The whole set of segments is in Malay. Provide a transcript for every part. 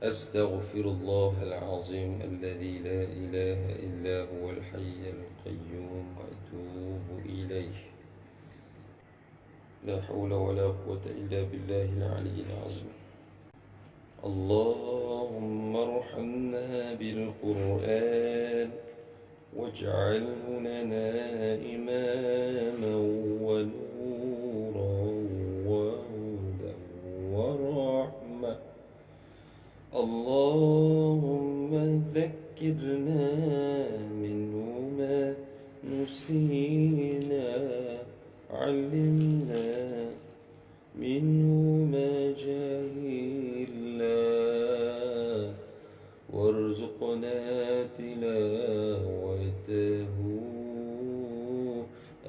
أستغفر الله العظيم الذي لا إله إلا هو الحي القيوم وأتوب إليه. لا حول ولا قوة إلا بالله العلي العظيم. اللهم ارحمنا بالقرآن واجعله لنا إماما ونورا وهدى ورحمة. اللهم ذكرنا منه ما نسينا، علمنا منه ما جهلنا، وارزقنا تلاوته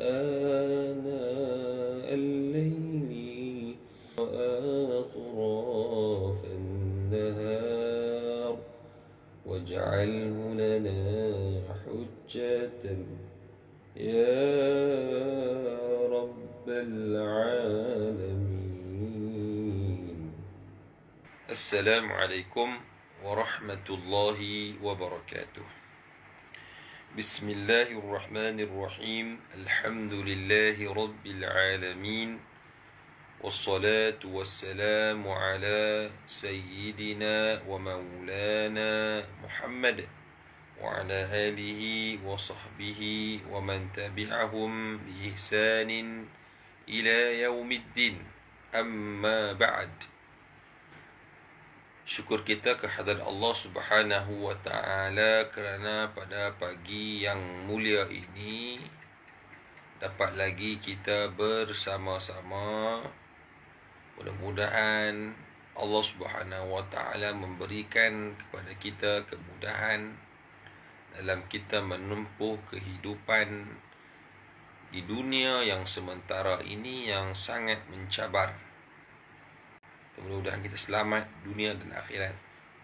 آناء الليل وأطراف النهار، واجعله لنا حجة يا رب العالمين. السلام عليكم ورحمة الله وبركاته. بسم الله الرحمن الرحيم. الحمد لله رب العالمين، والصلاة والسلام على سيدنا ومولانا محمد وعلى آله وصحبه ومن تبعهم بإحسان إلى يوم الدين. أما بعد. Syukur kita kehadirat Allah Subhanahu wa Ta'ala kerana pada pagi yang mulia ini dapat lagi kita bersama-sama. Mudah-mudahan Allah Subhanahu wa Ta'ala memberikan kepada kita kemudahan dalam kita menempuh kehidupan di dunia yang sementara ini yang sangat mencabar. Mudah-mudahan kita selamat dunia dan akhirat.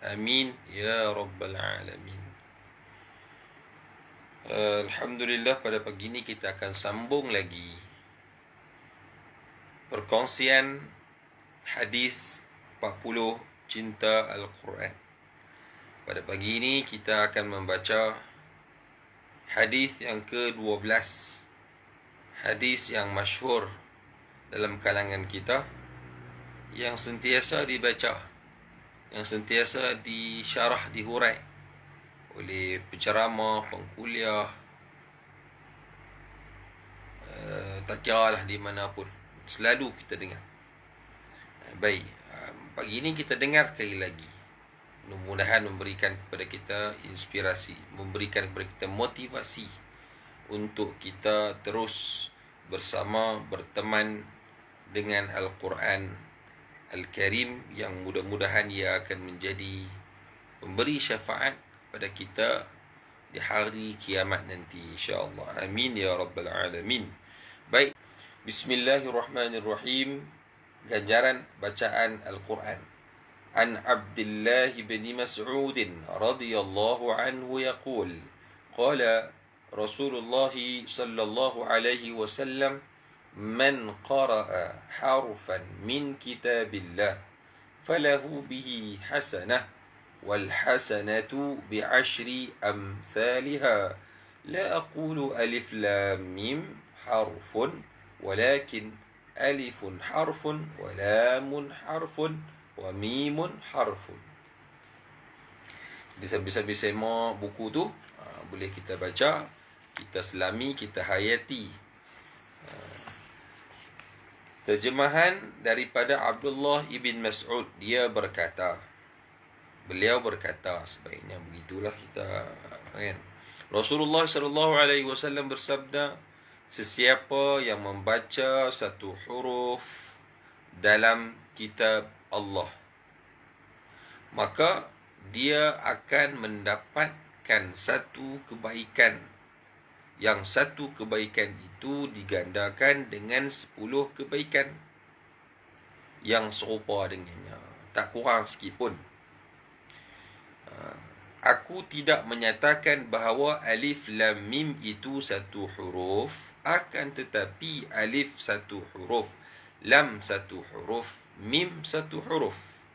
Amin ya rabbal alamin. Alhamdulillah, pada pagi ini kita akan sambung lagi perkongsian hadis 40 cinta Al-Quran. Pada pagi ini kita akan membaca hadis yang ke-12. Hadis yang masyhur dalam kalangan kita, yang sentiasa dibaca, yang sentiasa disyarah, dihurai oleh penceramah, pengkuliah, tak kira lah di mana pun, selalu kita dengar. Baik, pagi ini kita dengar sekali lagi. Mudah-mudahan memberikan kepada kita inspirasi, memberikan kepada kita motivasi untuk kita terus bersama, berteman dengan Al-Quran Al-Karim, yang mudah-mudahan ia akan menjadi pemberi syafaat kepada kita di hari kiamat nanti, insya-Allah. Amin ya rabbal alamin. Baik, bismillahirrahmanirrahim. Ganjaran bacaan Al-Quran. An Abdullah bin Mas'ud radhiyallahu anhu yaqul, qala Rasulullah sallallahu alaihi wasallam, من قرأ حرفا من كتاب الله فله به حسنة والحسنة بعشر أمثالها لا أقول ألف لام ميم حرف ولكن ألف حرف ولام حرف وميم حرف. Jadi sambil-sambil sema buku tu, boleh kita baca, kita selami, kita hayati. Terjemahan daripada Abdullah ibn Mas'ud. Dia berkata, beliau berkata, sebaiknya begitulah kita, kan? Rasulullah sallallahu alaihi wasallam bersabda, sesiapa yang membaca satu huruf dalam kitab Allah, maka dia akan mendapatkan satu kebaikan. Yang satu kebaikan itu digandakan dengan 10 kebaikan yang serupa dengannya, tak kurang sikit pun. Aku tidak menyatakan bahawa alif lam mim itu satu huruf, akan tetapi alif satu huruf, lam satu huruf, mim satu huruf.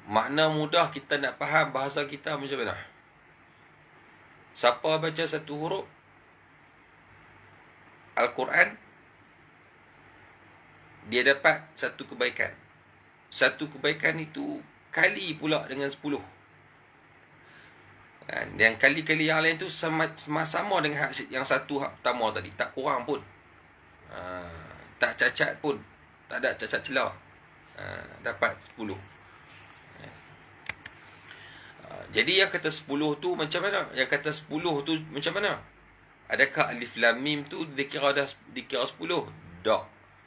makna mudah kita nak faham bahasa kita macam mana? Siapa baca satu huruf Al-Quran, dia dapat satu kebaikan. Satu kebaikan itu kali pula dengan 10. Yang kali-kali yang lain tu sama dengan yang satu hak pertama tadi. Tak kurang pun. Tak cacat pun. Tak ada cacat celah. Dapat 10. Jadi yang kata 10 tu macam mana? Yang kata 10 tu macam mana? Adakah alif lam mim tu dikira 10? Tak.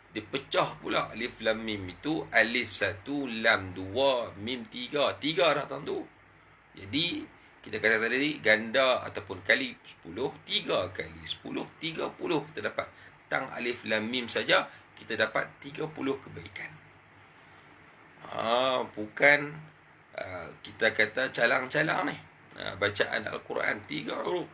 Dipecah pula alif lam mim itu alif 1, lam 2, mim 3. 3 dah tentu. Jadi kita kata tadi ganda ataupun kali 10, 3 kali 10, 30 kita dapat. Tang alif lam mim saja kita dapat 30 kebaikan. Bukan kita kata calang-calang ni. Bacaan Al-Quran 3 huruf.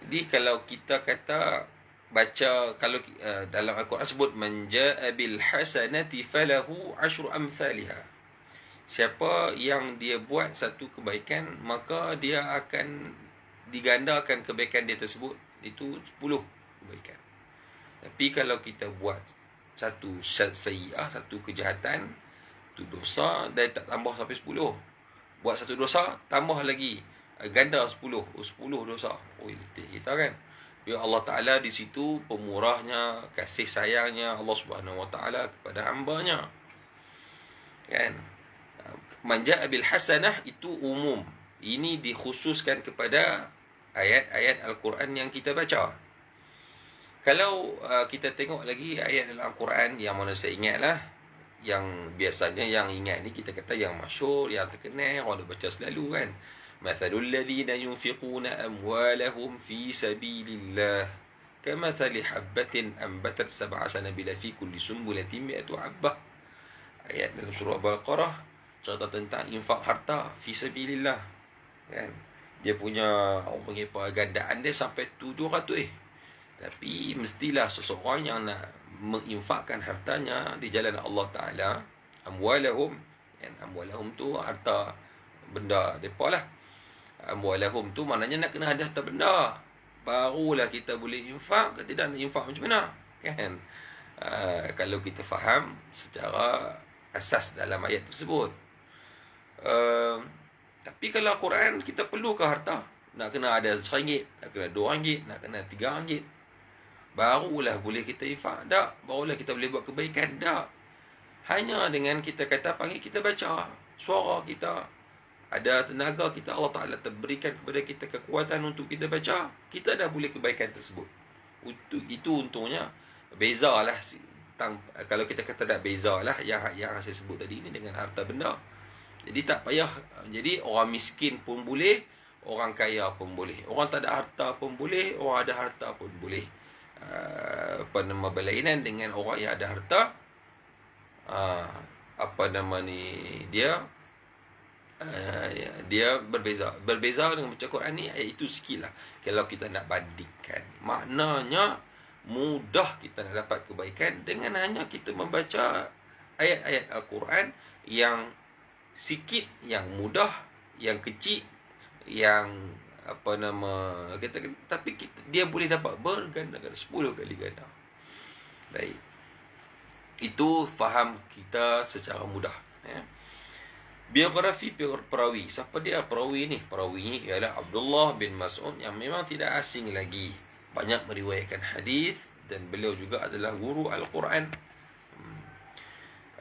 Jadi kalau kita kata baca, kalau dalam Al-Quran sebut man jaa bil hasanati falahu asyru amsalha. Siapa yang dia buat satu kebaikan, maka dia akan digandakan kebaikan dia tersebut, itu 10 kebaikan. Tapi kalau kita buat satu sayyi'ah, satu kejahatan, itu dosa, dan tak tambah sampai 10. Buat satu dosa, tambah lagi, ganda 10. 10 dosa. Letih kita kan. Ya Allah Ta'ala di situ pemurahnya, kasih sayangnya Allah Subhanahu Wa Ta'ala kepada hamba-Nya. Kan? Manja bil hasanah itu umum. Ini dikhususkan kepada ayat-ayat Al-Quran yang kita baca. Kalau kita tengok lagi ayat Al-Quran yang mana saya ingatlah, yang biasanya yang ingat ni kita kata yang masyhur, yang terkenal, orang dah baca selalu kan. Mathalul ladzina yunfiquna amwalahum fi sabilillah kamathali habbatin ambatat sab'a sanabila fi kulli sumbulatin mi'atu habbah. Ayat dalam surah Al-Baqarah cerita tentang infak harta fi sabilillah. Kan? Dia punya orang panggil apa, gandaan dia sampai 700. Tapi mestilah seseorang yang nak menginfakkan hartanya di jalan Allah Ta'ala, amwalahum, amwalahum tu harta benda mereka lah. Amwalahum tu maknanya nak kena ada harta benda, barulah kita boleh infak. Kalau tidak nak infak macam mana? Kan? Kalau kita faham secara asas dalam ayat tersebut. Tapi kalau Quran, kita perlukan harta. Nak kena ada RM1, nak kena RM2, nak kena RM3, barulah boleh kita infak. Tak, barulah kita boleh buat kebaikan. Tak, hanya dengan kita kata panggil, kita baca suara kita, ada tenaga kita, Allah Ta'ala berikan kepada kita kekuatan untuk kita baca, kita dah boleh kebaikan tersebut. Itu untungnya. Bezalah kalau kita kata tak bezalah yang saya sebut tadi ni dengan harta benda. Jadi tak payah. Jadi orang miskin pun boleh, orang kaya pun boleh, orang tak ada harta pun boleh, orang ada harta pun boleh. Berlainan dengan orang yang ada harta, dia berbeza dengan baca Quran ni. Itu sikit lah kalau kita nak bandingkan. Maknanya mudah kita nak dapat kebaikan dengan hanya kita membaca ayat-ayat Al-Quran yang sikit, yang mudah, yang kecil, yang tapi dia boleh dapat berganda-ganda, 10 kali ganda. Baik, itu faham kita secara mudah. Biografi perawi. Siapa dia perawi ni? Perawi ni ialah Abdullah bin Mas'ud, yang memang tidak asing lagi, banyak meriwayatkan hadis, dan beliau juga adalah guru Al-Quran.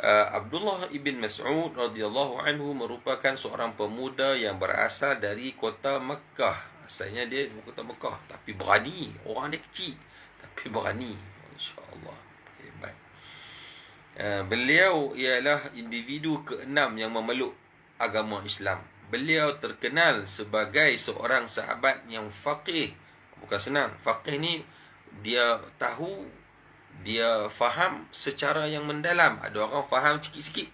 Abdullah ibn Mas'ud radhiyallahu anhu merupakan seorang pemuda yang berasal dari kota Mekah. Asalnya dia dari kota Mekah, tapi berani. Orang dia kecil tapi berani. Insya-Allah hebat. Beliau ialah individu ke-6 yang memeluk agama Islam. Beliau terkenal sebagai seorang sahabat yang faqih. Bukan senang. Faqih ni dia tahu, dia faham secara yang mendalam. Ada orang faham sikit-sikit.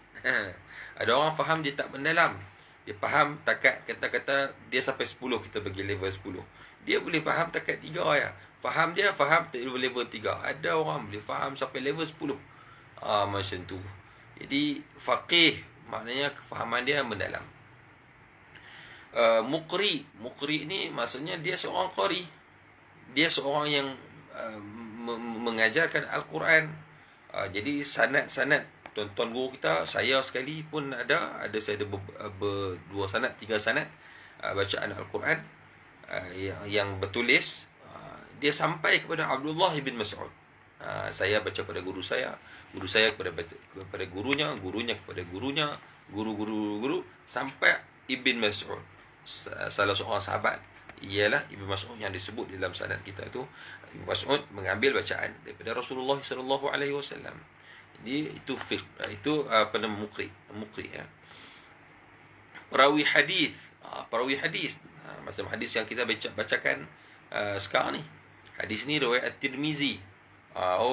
Ada orang faham dia tak mendalam. Dia faham takat, kata-kata dia sampai 10, kita bagi level 10. Dia boleh faham takat 3 ya. Faham dia, faham level 3. Ada orang boleh faham sampai level 10. Macam tu. Jadi faqih maknanya kefahaman dia mendalam. Muqri ni maksudnya dia seorang qari. Dia seorang yang mengajarkan Al-Quran. Jadi sanad-sanad tuan-tuan guru kita, saya sekali pun ada saya ada dua sanad, tiga sanad bacaan Al-Quran yang bertulis. Dia sampai kepada Abdullah bin Mas'ud. Saya baca pada guru saya kepada gurunya, gurunya kepada gurunya, guru sampai Ibn Mas'ud, salah seorang sahabat. Ialah Ibn Mas'ud yang disebut dalam sanad kita tu. Ibn Mas'ud mengambil bacaan daripada Rasulullah sallallahu alaihi wasallam. Jadi itu apa nama muqri ya. Perawi hadis, macam hadis yang kita bacakan sekarang ni. Hadis ni riwayat At-Tirmizi.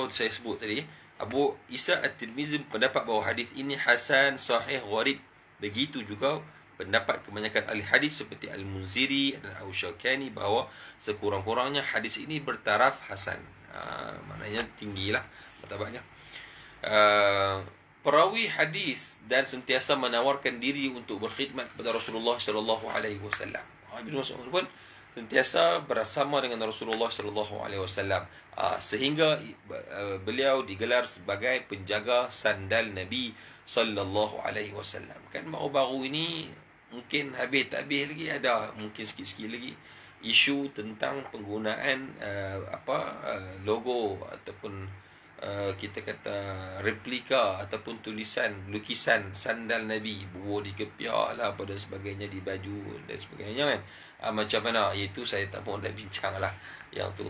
Saya sebut tadi, Abu Isa At-Tirmizi pendapat bahawa hadis ini hasan, sahih, gharib. Begitu juga pendapat kebanyakan ahli hadis seperti Al-Munziri dan Al-Syaukani bahawa sekurang-kurangnya hadis ini bertaraf hasan. Maknanya tinggilah martabatnya. Perawi hadis dan sentiasa menawarkan diri untuk berkhidmat kepada Rasulullah sallallahu alaihi wasallam. Ibn Mas'ud pun sentiasa bersama dengan Rasulullah sallallahu alaihi wasallam, sehingga beliau digelar sebagai penjaga sandal Nabi sallallahu alaihi wasallam. Kan baru-baru ini mungkin tak habis lagi, ada mungkin sikit-sikit lagi isu tentang penggunaan logo ataupun kita kata replika ataupun lukisan sandal Nabi, bubuh di kepiak lah dan sebagainya, di baju dan sebagainya kan. Macam mana itu saya tak mahu nak bincang lah yang tu,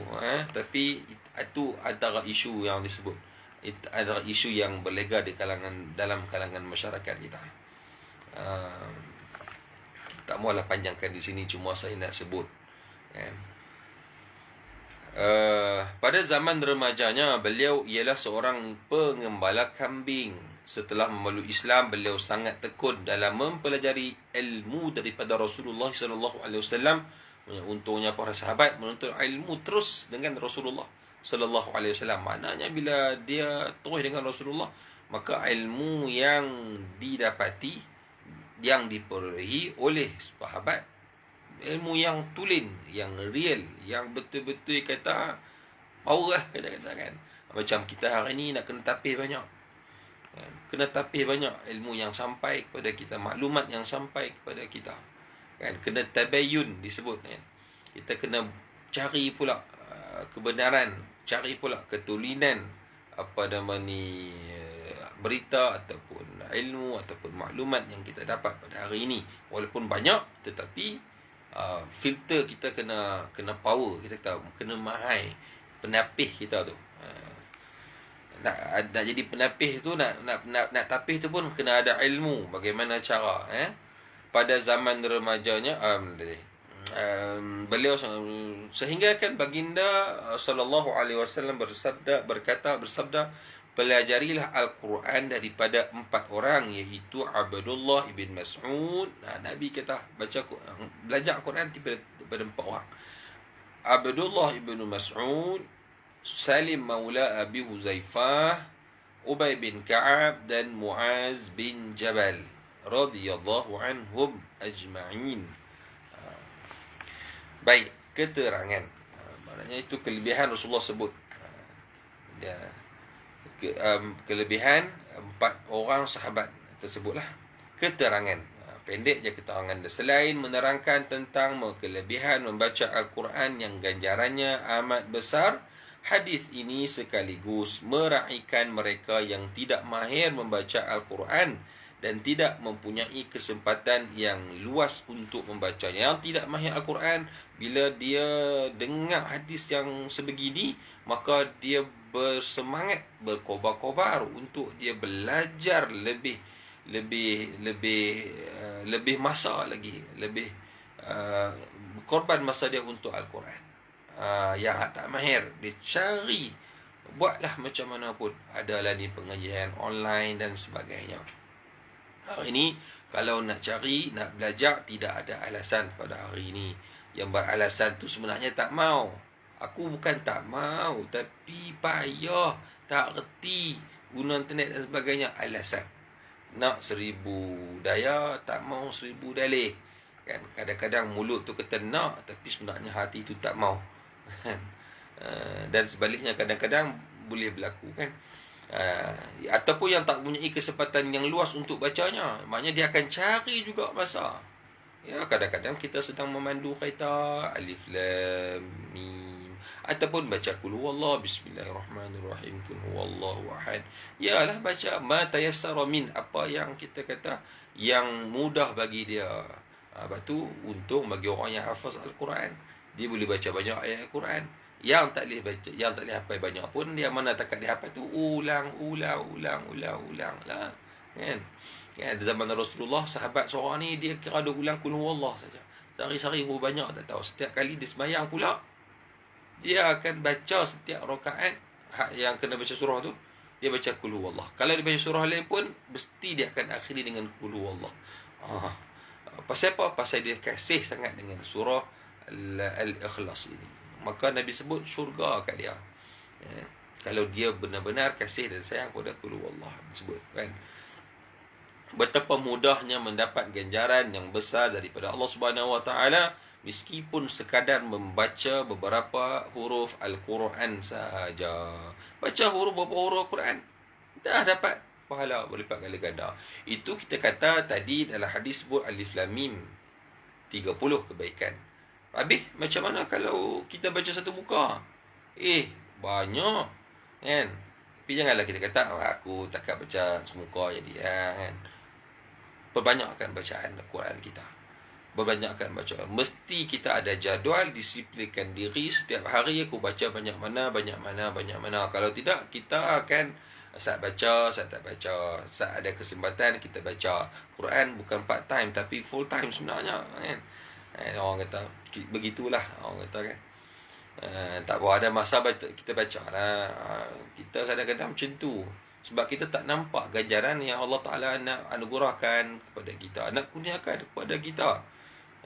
tapi itu antara isu yang disebut, antara isu yang berlega dalam kalangan masyarakat kita. Tak maulah panjangkan di sini, cuma saya nak sebut kan. Pada zaman remajanya, beliau ialah seorang pengembala kambing. Setelah memeluk Islam, beliau sangat tekun dalam mempelajari ilmu daripada Rasulullah sallallahu alaihi wasallam. Untungnya para sahabat menuntut ilmu terus dengan Rasulullah sallallahu alaihi wasallam. Maknanya bila dia terus dengan Rasulullah, maka ilmu yang didapati, yang diperolehi oleh sahabat, ilmu yang tulen, yang real, yang betul-betul kata power lah, kata kan. Macam kita hari ni nak kena tapis banyak, kena tapis banyak ilmu yang sampai kepada kita, maklumat yang sampai kepada kita kan. Kena tabayun disebut kan. Kita kena cari pula kebenaran, cari pula ketulinan berita ataupun ilmu ataupun maklumat yang kita dapat pada hari ini. Walaupun banyak, tetapi filter kita kena power, kita kena mahal penapih kita tu. Nak jadi penapih tu, nak tapih tu pun kena ada ilmu bagaimana cara. Pada zaman remajanya beliau sehingga kan baginda sallallahu alaihi wasallam bersabda, pelajarilah Al-Quran daripada 4 orang, iaitu Abdullah bin Mas'ud. Nabi kata belajar Al-Quran daripada 4 orang. Abdullah bin Mas'ud, Salim maula Abi Huzaifah, Ubay bin Ka'ab dan Muaz bin Jabal radhiyallahu anhum ajma'in. Baik, keterangan. Maknanya itu kelebihan Rasulullah sebut. Kelebihan 4 orang sahabat tersebutlah. Keterangan pendek je keterangan dia. Selain menerangkan tentang kelebihan membaca Al-Quran yang ganjarannya amat besar, hadis ini sekaligus meraihkan mereka yang tidak mahir membaca Al-Quran dan tidak mempunyai kesempatan yang luas untuk membacanya. Yang tidak mahir Al-Quran, bila dia dengar hadis yang sebegini, maka dia bersemangat, berkobar-kobar untuk dia belajar lebih masa lagi, lebih berkorban masa dia untuk Al-Quran. Yang tak mahir, dia cari, buatlah macam mana pun. Adalah ni pengajian online dan sebagainya. Hari ini kalau nak cari, nak belajar, tidak ada alasan pada hari ini. Yang beralasan tu sebenarnya tak mau. Aku bukan tak mau, tapi payah, tak reti guna internet dan sebagainya. Alasan. nak 1000 daya, tak mau 1000 dalih. Kan kadang-kadang mulut tu kata nak, tapi sebenarnya hati tu tak mau. Dan sebaliknya kadang-kadang boleh berlaku kan. Ataupun yang tak mempunyai kesempatan yang luas untuk bacanya, maknanya dia akan cari juga masa. Ya, kadang-kadang kita sedang memandu kereta, alif lam mim, ataupun baca qul huwallahu, bismillahirrahmanirrahim, qul huwallahu ahad. Yalah, baca ma tayassara min, apa yang kita kata yang mudah bagi dia. Lepas tu untung bagi orang yang hafaz Al-Quran, dia boleh baca banyak ayat Al-Quran. Yang tak boleh baca, yang tak boleh hafal banyak pun, dia mana takat dia hafal tu ulang lah. Kan? Ya, zaman Rasulullah, sahabat seorang ni dia kira ada ulang qul huwallah saja. Sehari-hari banyak tak tahu. Setiap kali dia sembahyang pula, dia akan baca setiap rakaat yang kena baca surah tu, dia baca qul huwallah. Kalau dia baca surah lain pun, mesti dia akan akhiri dengan qul huwallah. Pasal apa? Pasal dia kasih sangat dengan surah Al-Ikhlas ini. Maka Nabi sebut syurga kat dia. Ya. Kalau dia benar-benar kasih dan sayang kepada qul huwallah, disebut kan. Betapa mudahnya mendapat ganjaran yang besar daripada Allah Subhanahu Wa Taala meskipun sekadar membaca beberapa huruf Al-Quran sahaja. Baca beberapa huruf Quran, dah dapat pahala berlipat kali ganda. Itu kita kata tadi dalam hadis sebut alif lam mim, 30 kebaikan. Habis macam mana kalau kita baca satu muka? Banyak kan. Tapi janganlah kita kata aku takat baca semuka jadi kan. Perbanyakkan bacaan Al-Quran kita. Perbanyakkan bacaan. Mesti kita ada jadual, disiplinkan diri. Setiap hari aku baca banyak mana. Kalau tidak, kita akan saat baca, saat tak baca. Saat ada kesempatan, kita baca Quran bukan part time, tapi full time sebenarnya kan. Orang kata, begitulah orang kata kan. Tak apa, ada masa kita baca lah. Kita kadang-kadang macam tu. Sebab kita tak nampak ganjaran yang Allah Ta'ala nak anugerahkan kepada kita, nak kurniakan kepada kita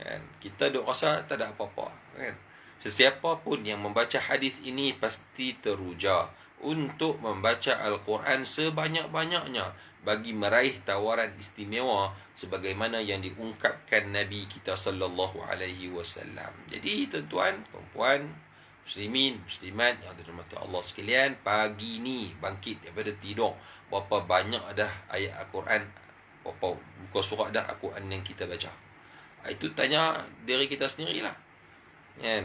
kan? Kita duk rasa tak ada apa-apa kan? Sesiapa pun yang membaca hadis ini pasti teruja untuk membaca Al-Quran sebanyak-banyaknya bagi meraih tawaran istimewa sebagaimana yang diungkapkan Nabi kita sallallahu alaihi wasallam. Jadi tuan-tuan, perempuan, muslimin, muslimat yang dirahmati Allah sekalian, pagi ni bangkit daripada tidur, berapa banyak dah ayat Al-Quran, berapa muka surat dah Al-Quran yang kita baca. Itu tanya diri kita sendirilah kan.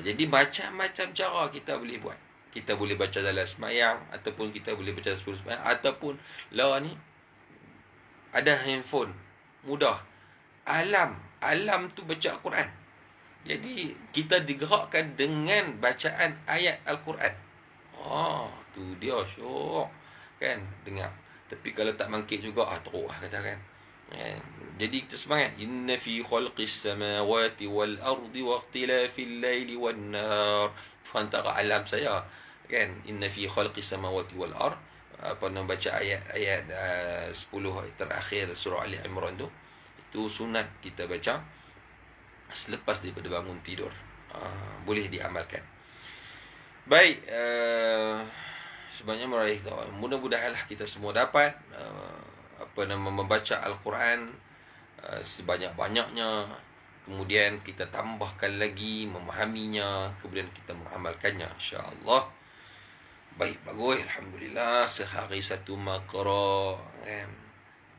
Jadi macam-macam cara kita boleh buat. Kita boleh baca dalam semayang, ataupun kita boleh baca sebelum semayang, ataupun lah ni ada handphone, mudah. Alam tu baca Al-Quran. Jadi kita digerakkan dengan bacaan ayat Al-Quran. Tu dia syok kan, dengar. Tapi kalau tak bangkit juga, teruk lah kata kan. Jadi kita semangat. Inna fi khalqis samawati wal ardi wa ikhtilafil laili wan nahar. Itu antara alam saya kan. Inna fi khalqis samawati wal ard. Nak baca ayat 10 terakhir surah Ali Imran tu. Itu sunat kita baca selepas daripada bangun tidur. Boleh diamalkan. Baik, sebenarnya meraih tahu. Mudah-mudahanlah kita semua dapat membaca Al-Quran sebanyak-banyaknya. Kemudian kita tambahkan lagi memahaminya, kemudian kita mengamalkannya, insya-Allah. Baik, bagus, alhamdulillah. Sehari satu maqra kan.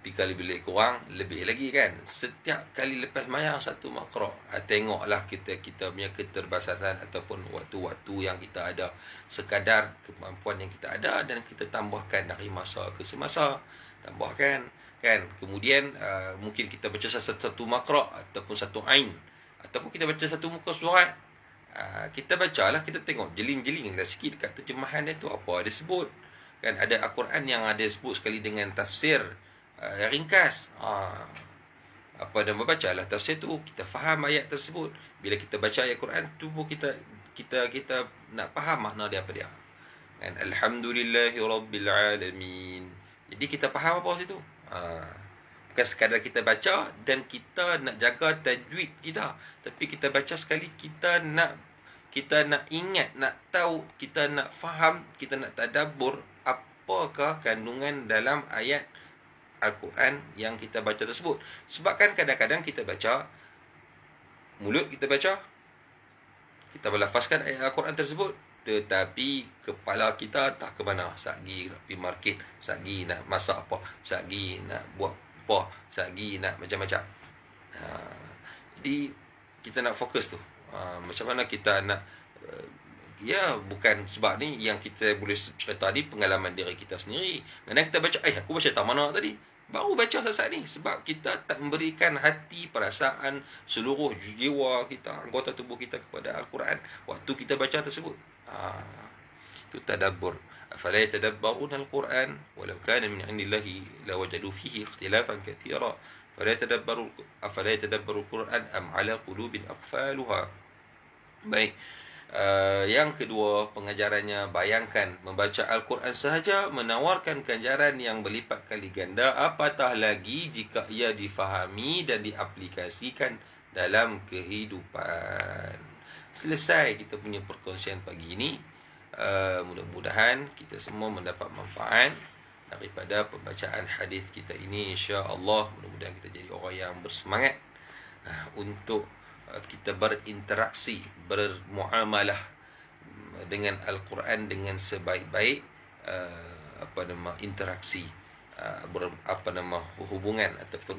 Tapi kalau boleh kurang, lebih lagi kan. Setiap kali lepas mayang satu maqra. Tengoklah kita punya keterbatasan ataupun waktu-waktu yang kita ada. Sekadar kemampuan yang kita ada, dan kita tambahkan dari masa ke semasa. Tambahkan kan. Kemudian mungkin kita baca satu maqra ataupun satu ain, ataupun kita baca satu muka surat. Kita bacalah, kita tengok jeling-jeling lah sikit kat terjemahan dia tu apa dia sebut kan. Ada Al-Quran yang ada sebut sekali dengan tafsir ringkas. Dan membacalah tafsir tu, kita faham ayat tersebut. Bila kita baca ayat Quran tu pun kita nak faham makna dia apa dia kan. Alhamdulillahirabbil alamin. Jadi kita faham apa situ. Bukan sekadar kita baca dan kita nak jaga tajwid kita, tapi kita baca sekali, kita nak ingat, nak tahu, kita nak faham, kita nak tadabbur apakah kandungan dalam ayat Al-Quran yang kita baca tersebut. Sebab kan kadang-kadang kita baca, mulut kita baca, kita melafazkan ayat Al-Quran tersebut, tetapi kepala kita tak ke mana. Sagi nak pergi market, sagi nak masak apa, sagi nak buat apa, sagi nak macam-macam. Jadi kita nak fokus tu. Macam mana kita nak ya, bukan sebab ni yang kita boleh cerita ni pengalaman diri kita sendiri. Kadang kita baca, aku baca tak mana tadi, baru baca saat ni, sebab kita tak memberikan hati, perasaan, seluruh jiwa kita, anggota tubuh kita kepada Al-Quran waktu kita baca tersebut. Itu tadabbur. Afala yatadabbaruna al-Quran walau kana min 'indillahi lawajadu fihi ikhtilafan katsira. Afala yatadabbaru al-Quran am 'ala qulubin aqfaluha. Baik. Yang kedua, pengajarannya, bayangkan membaca Al-Quran sahaja menawarkan ganjaran yang berlipat kali ganda, apatah lagi jika ia difahami dan diaplikasikan dalam kehidupan. Selesai kita punya perkongsian pagi ini. Mudah-mudahan kita semua mendapat manfaat daripada pembacaan hadis kita ini, insya-Allah. Mudah-mudahan kita jadi orang yang bersemangat untuk kita berinteraksi, bermuamalah dengan Al-Quran dengan sebaik-baik interaksi, hubungan, ataupun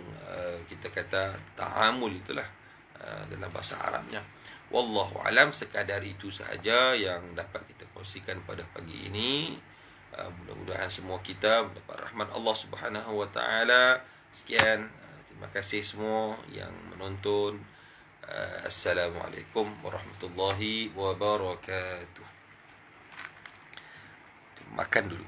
kita kata ta'amul, itulah dalam bahasa Arabnya. Wallahu alam, sekadar itu sahaja yang dapat kita kongsikan pada pagi ini. Mudah-mudahan semua kita mendapat rahmat Allah Subhanahu wa taala. Sekian, terima kasih semua yang menonton. Assalamualaikum warahmatullahi wabarakatuh. Makan dulu.